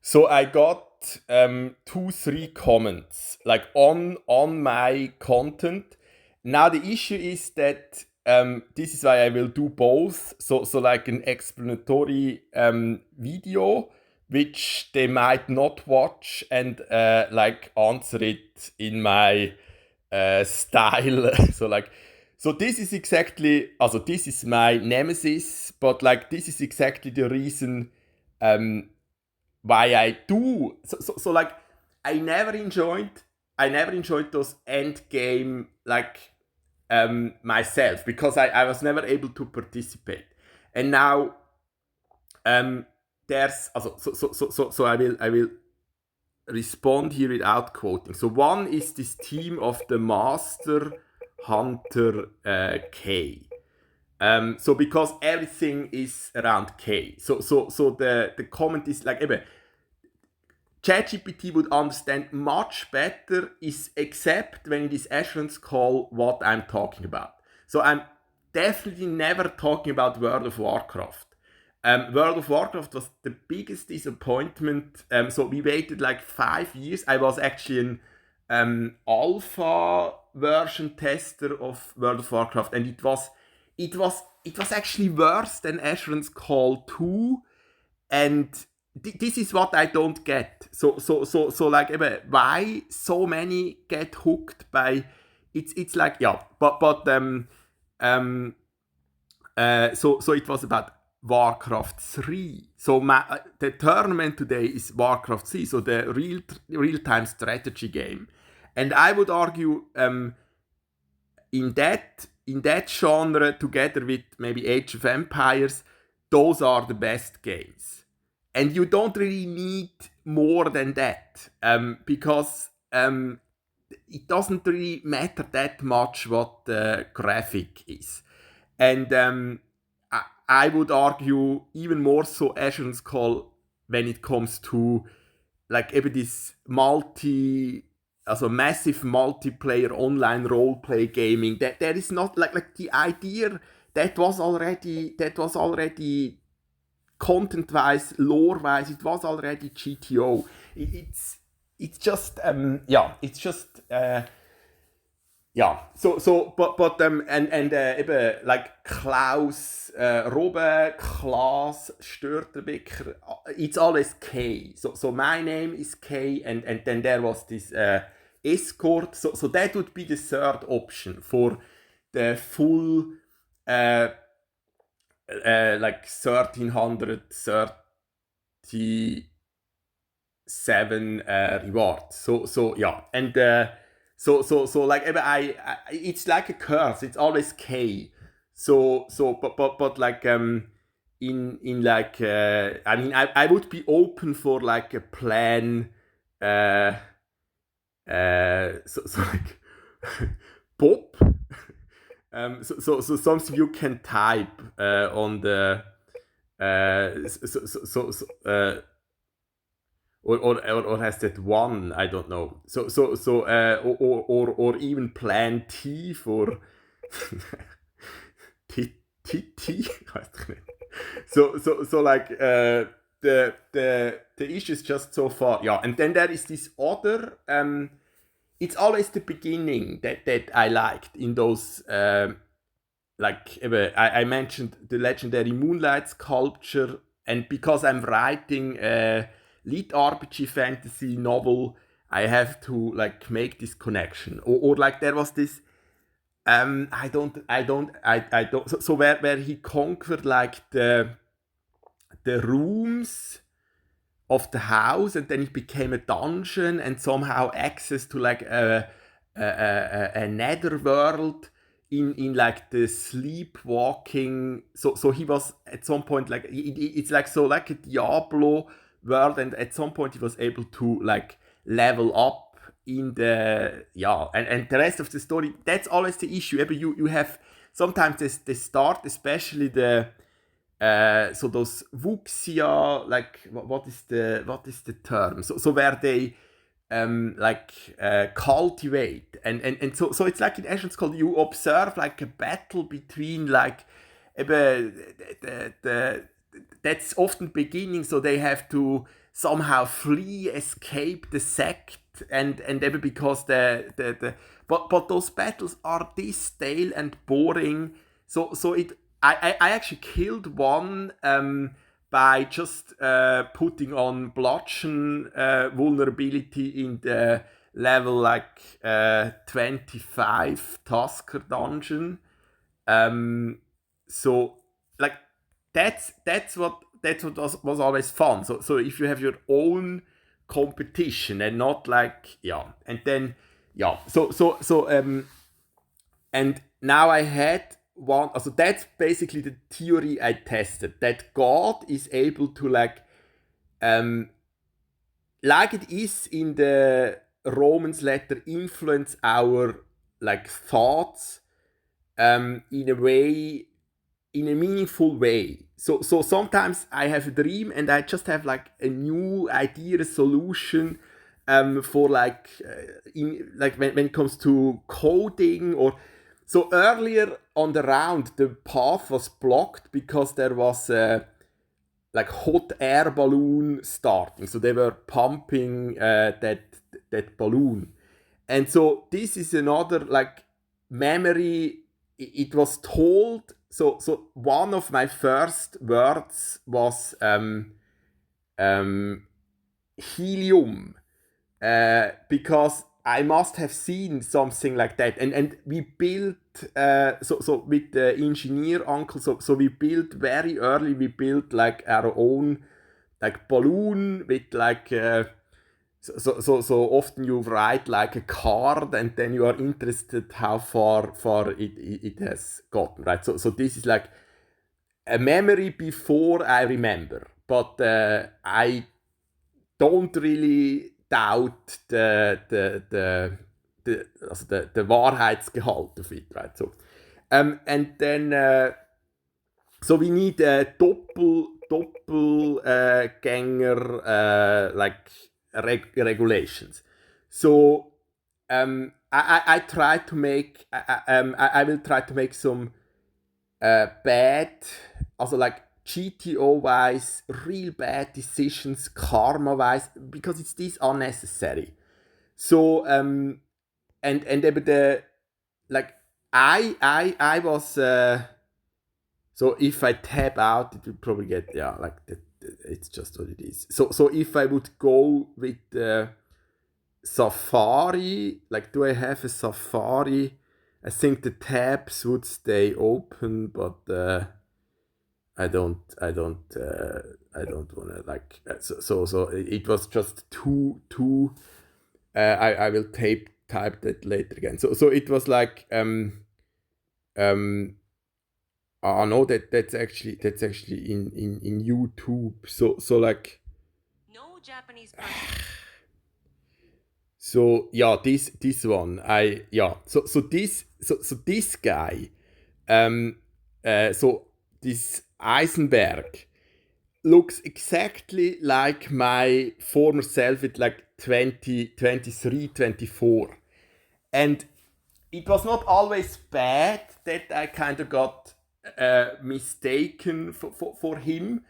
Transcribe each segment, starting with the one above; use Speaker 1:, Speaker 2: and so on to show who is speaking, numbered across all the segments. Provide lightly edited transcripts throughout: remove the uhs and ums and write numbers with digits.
Speaker 1: So I got 2, 3 comments like on my content. Now the issue is that this is why I will do both. So like an explanatory video, which they might not watch, and like answer it in my style. So this is exactly, also this is my nemesis, but like this is exactly the reason um, why I do. So like I never enjoyed I never enjoyed those end game like myself because I was never able to participate. And now there's also so I will respond here without quoting. So one is this team of the Master Hunter K. So because everything is around K. So the comment is like eben, ChatGPT would understand much better is except when it is assurance call what I'm talking about. So I'm definitely never talking about World of Warcraft. World of Warcraft was the biggest disappointment. So we waited like 5 years. I was actually an alpha version tester of World of Warcraft, and it was actually worse than Asheron's Call 2, and this is what I don't get. So like why so many get hooked by it's like yeah, but so it was about Warcraft 3. So the tournament today is Warcraft 3, so the real-time strategy game. And I would argue in that genre, together with maybe Age of Empires, those are the best games. And you don't really need more than that, because it doesn't really matter that much what the graphic is. And I would argue even more so Asheron's Call when it comes to like eben this also massive multiplayer online roleplay gaming. That there is not like the idea that was already content wise, lore wise, it was already GTO. It's just it's just but and eben like Klaus, Robbe, Klaas, Störtebeker, it's always K. So my name is K, and then there was this escort. So that would be the third option for the full like 1337 rewards. So yeah, and so like I it's like a curse. It's always K. But like in like I mean I would be open for like a plan. So like pop. So something you can type on the or has that one? I don't know. Or even Plan T for T. Weiß ich nicht. So like the issue is just so far. Yeah, and then there is this other. It's always the beginning that I liked in those. Like I mentioned the legendary Moonlight Sculpture, and because I'm writing a lead RPG fantasy novel, I have to like make this connection. Or like there was this I don't so where he conquered like the rooms of the house, and then it became a dungeon and somehow access to like a nether world in like the sleepwalking. So he was at some point like it's like so like a Diablo world, and at some point he was able to like level up in the and the rest of the story. That's always the issue. You have sometimes the start, especially the so those wuxia, like what is the term? So where they cultivate, and so it's like in Asheron's Call you observe like a battle between like the that's often beginning, so they have to somehow escape the sect, and even because but those battles are this stale and boring. So I actually killed one by just putting on bludgeon vulnerability in the level like 25 Tusker dungeon. So like that's what was always fun. So if you have your own competition and not like and then and now I had one. So that's basically the theory I tested, that God is able to like it is in the Romans letter, influence our like thoughts in a way, in a meaningful way. So sometimes I have a dream and I just have like a new idea, a solution for like when it comes to coding. Or so earlier on the round the path was blocked because there was like hot air balloon starting, so they were pumping that balloon. And so this is another like memory. It was told. So one of my first words was helium, because I must have seen something like that. And we built so with the engineer uncle. So we built very early. We built like our own like balloon with like. So often you write like a card and then you are interested how far it has gotten, right? So this is like a memory before I remember, but I don't really doubt the Wahrheitsgehalt of it, right? So and then so we need a Doppelgänger like regulations. So I try to make I will try to make some bad, also like GTO wise, real bad decisions, karma wise, because it's this unnecessary. So and eben the like I was so if I tab out, it will probably get like that. It's just what it is. So if I would go with Safari, like do I have a Safari? I think the tabs would stay open, but I don't want to like. So it was just too. I will type that later again. So it was like no, that's actually in YouTube. So like no Japanese person. So this one so this guy so this Eisenberg looks exactly like my former self at like 20, 23, 24. And it was not always bad that I kind of got mistaken for him,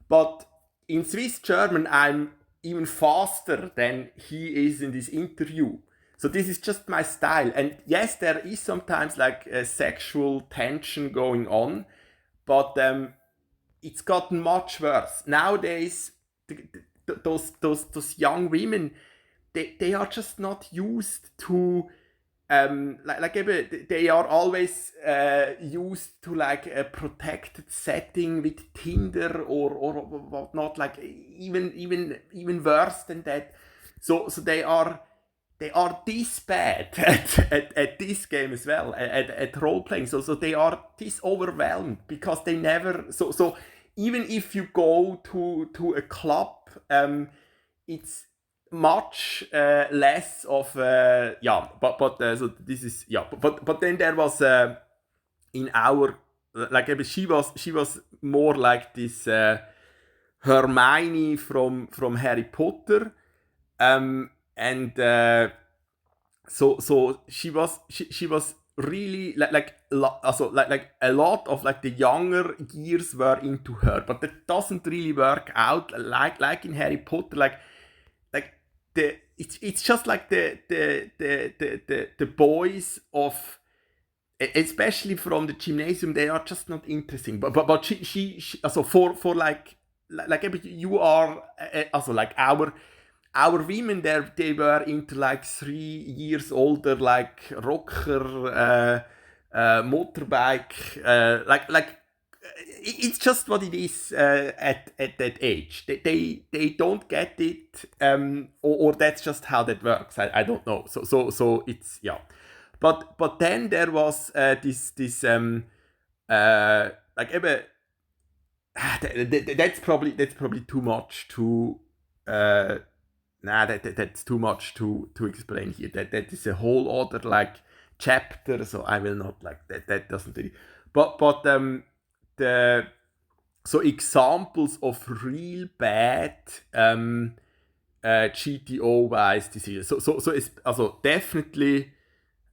Speaker 1: but in Swiss German I'm even faster than he is in this interview. So this is just my style. And yes, there is sometimes like a sexual tension going on, but it's gotten much worse. Nowadays, those young women, they are just not used to they are always used to like a protected setting with Tinder or whatnot, like even worse than that. So they are this bad at this game as well, at role playing. So they are this overwhelmed because they never. So even if you go to a club, it's much less of but so this is but then there was in our like she was more like this Hermione from Harry Potter, and so she was really like a lot of like the younger years were into her, but that doesn't really work out like in Harry Potter. Like it's just like the boys of, especially from the gymnasium, they are just not interesting. But she also for like you are also like our women there, they were into like 3 years older, like rocker, motorbike, like it's just what it is at that age. They don't get it, or that's just how that works. I don't know. So it's yeah. But then there was this like eben, that's probably too much to that's too much to explain here. That is a whole other like chapter, so I will not like that doesn't really. But the so examples of real bad GTO wise decisions. So it's also definitely.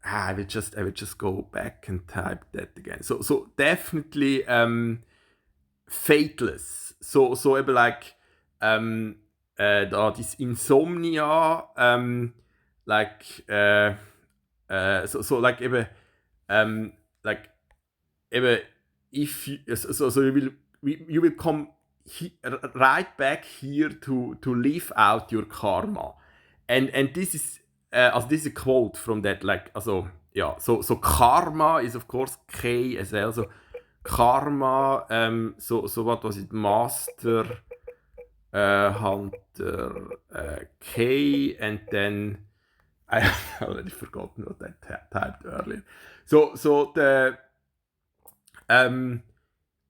Speaker 1: I will just go back and type that again. So definitely fateless. So eben like da this Insomnia, like so like eben like eben if you, so you will come right back here to live out your karma, and this is also this is a quote from that, like also yeah, so karma is of course K as well, so karma, so what was it, master hunter K, and then I already forgotten what I typed earlier. So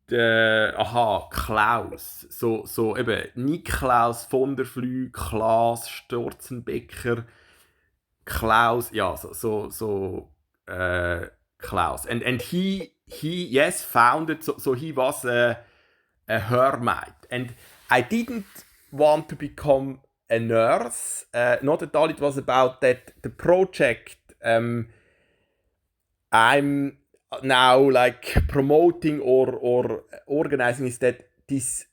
Speaker 1: the Klaus. So eben Niklaus von der Flü, Klaas Storzenbecker, Klaus, ja, Klaus. And he yes founded, so he was a hermit. And I didn't want to become a nurse. Not at all. It was about that the project I'm now like promoting or organizing is that this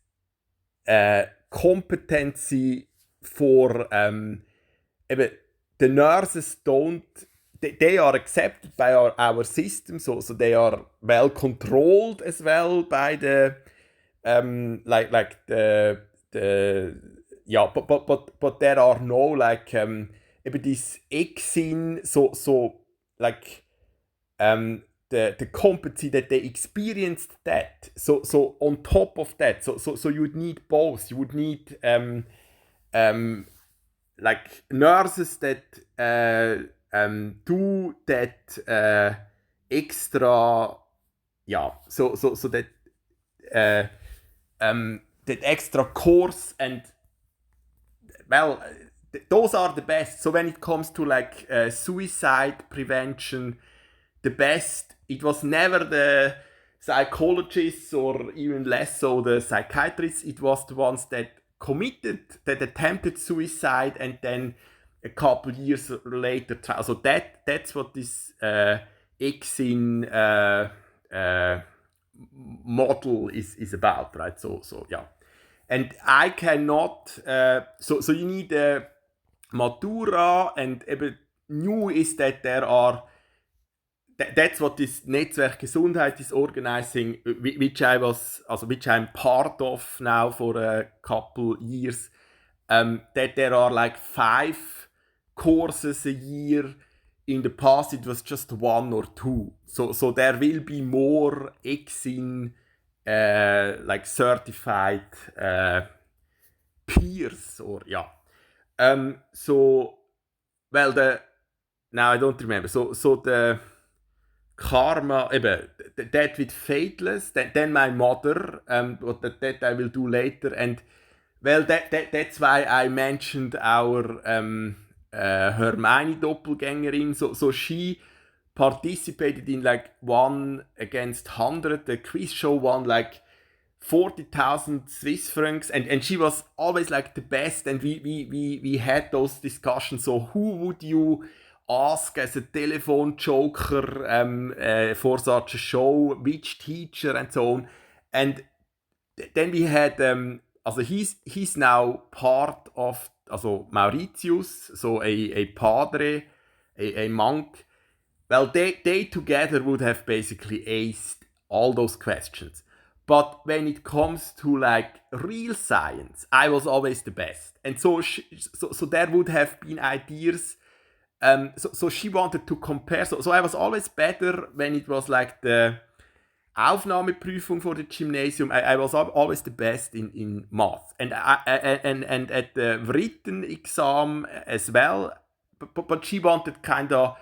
Speaker 1: competency for the nurses don't, they are accepted by our system, so they are well controlled as well by the like the yeah, but there are no like this exin, so like the competency that they experienced that. So on top of that, so you would need both. You would need like nurses that do that extra, yeah. So that that extra course, and well, those are the best. So when it comes to like suicide prevention, the best, it was never the psychologists or even less so the psychiatrists. It was the ones that attempted suicide and then a couple years later. So that's what this exin model is about, right? So yeah. And I cannot, so you need a Matura, and new is that there are, that's what this Netzwerk Gesundheit is organizing, which I'm part of now for a couple years, that there are like 5 courses a year. In the past it was just 1 or 2. So there will be more exin like certified peers, or yeah. So well, now I don't remember. So the karma, that with fateless, then my mother, but that I will do later. And well, that's why I mentioned our Hermione doppelgängerin. So she participated in like 1 against 100, the quiz show, won like 40,000 Swiss francs, and she was always like the best, and we had those discussions. So who would you ask as a telephone joker for such a show, which teacher and so on. And then we had, also he's now part of, also Mauritius, so a padre, a monk. Well, they together would have basically aced all those questions. But when it comes to like real science, I was always the best. And so there would have been ideas. So she wanted to compare. So I was always better when it was like the Aufnahmeprüfung for the gymnasium. I was always the best in math. And at the written exam as well. But she wanted kind of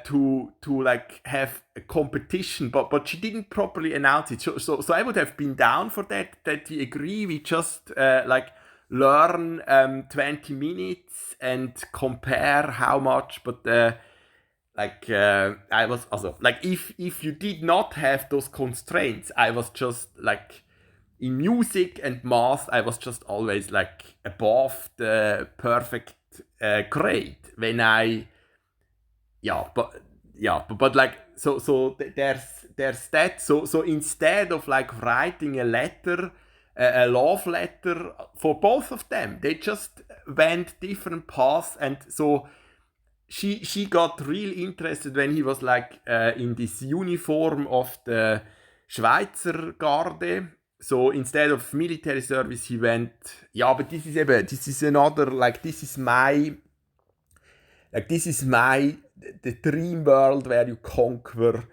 Speaker 1: to like have a competition, but she didn't properly announce it. So I would have been down for that we agree, we just like learn 20 minutes and compare how much, but I was also like, if you did not have those constraints, I was just like in music and math, I was just always like above the perfect grade when I but like there's that. So instead of like writing a letter, a love letter for both of them, they just went different paths. And so she got real interested when he was like in this uniform of the Schweizer Garde. So instead of military service, he went. Yeah, but this is another, like, this is my the dream world where you conquer.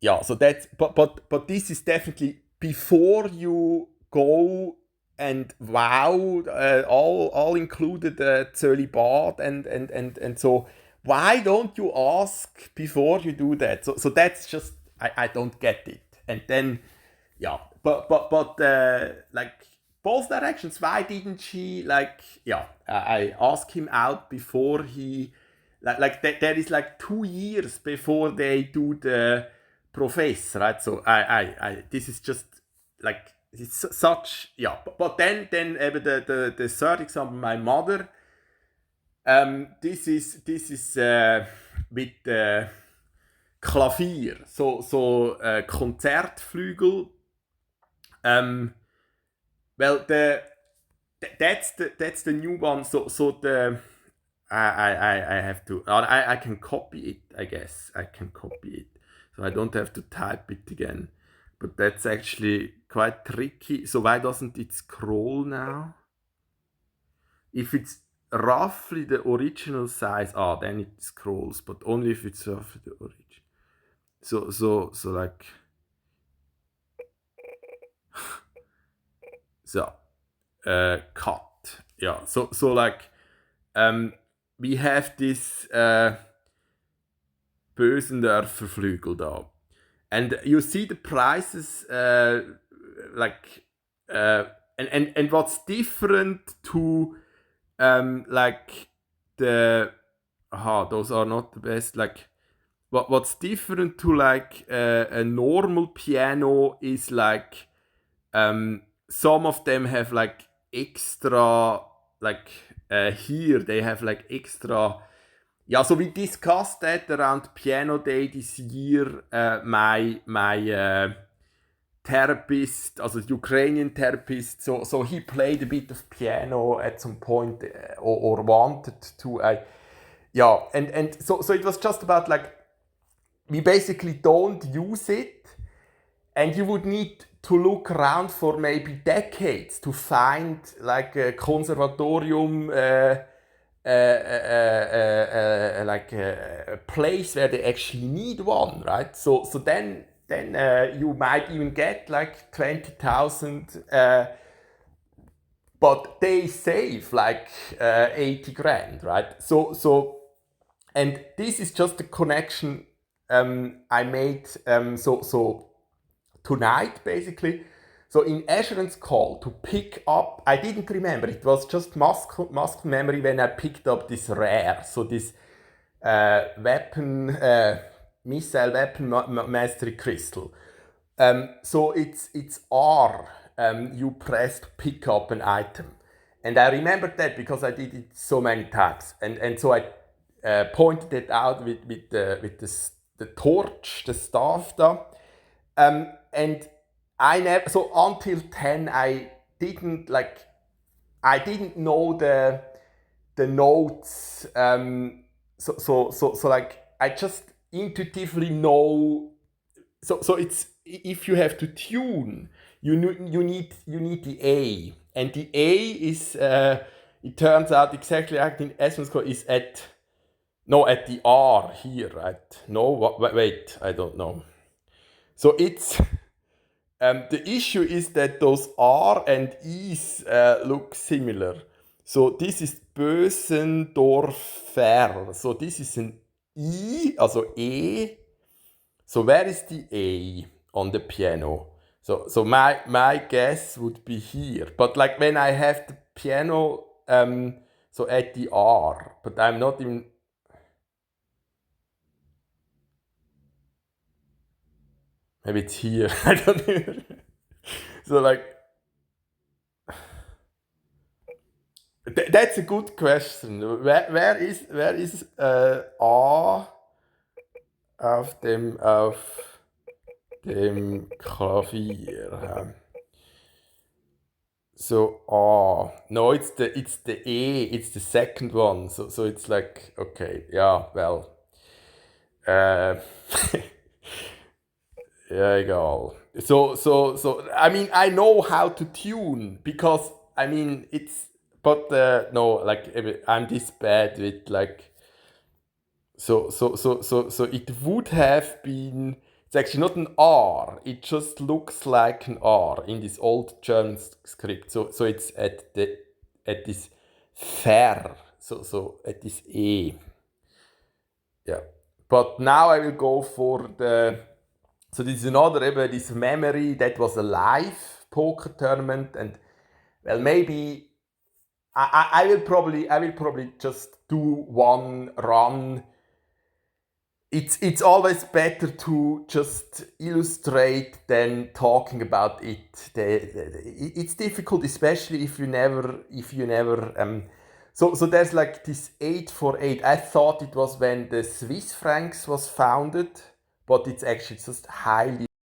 Speaker 1: Yeah, so that's but this is definitely before you go and wow, all included Zölibat and so why don't you ask before you do that? So that's just, I don't get it. And then but like both directions. Why didn't she, like, I asked him out before he, there is like 2 years before they do the professor, right? So I this is just like, it's such, but then the third example, my mother, this is with Klavier, so Konzertflügel. Well, that's the new one. So the I have to, I can copy it. I guess I can copy it, so I don't have to type it again. But that's actually quite tricky. So why doesn't it scroll now? If it's roughly the original size, then it scrolls, but only if it's roughly the origin. So like. So, cut. Yeah. So like, we have this Bösendorfer-Flügel da, and you see the prices, like, and what's different to like the those are not the best. Like, what's different to like a normal piano is like, some of them have like extra, like here they have like extra. Yeah, so we discussed that around Piano Day this year. My therapist, also the Ukrainian therapist, so he played a bit of piano at some point, or wanted to. And so it was just about like, we basically don't use it, and you would need to look around for maybe decades to find like a conservatorium, like a place where they actually need one, right? So then you might even get like 20,000, but they save like 80 grand, right? So and this is just a connection I made. So tonight, basically. So in Escher's call to pick up, I didn't remember, it was just muscle memory when I picked up this rare, so this missile weapon mastery crystal. So it's R, you press to pick up an item. And I remembered that because I did it so many times. And so pointed it out with the torch, the staff da. And I never, so until 10, I didn't know the notes. So like I just intuitively know. So it's, if you have to tune, you need the A, and the A is it turns out exactly like in Essence Code is at the R here, right? No, wait, I don't know. So it's the issue is that those R and E's look similar. So this is Bösendorfer. So this is an E, also E. So where is the A on the piano? So my guess would be here. But like when I have the piano, so at the R, but I'm not in. Maybe it's here. I don't know. So like, that's a good question. Where is A auf dem Klavier? So no, it's the E. It's the second one. So it's like, okay, yeah, well, ja, egal. So I mean, I know how to tune because I mean it's, but no, like I'm this bad with like. So it would have been. It's actually not an R. It just looks like an R in this old German script. So it's at this Ver. So at this E. Yeah. But now I will go for the. So this is another this memory that was a live poker tournament, and well, maybe I will probably just do one run. It's always better to just illustrate than talking about it. It's difficult, especially if you never. So there's like this 848. I thought it was when the Swiss francs was founded, but it's actually just H8eil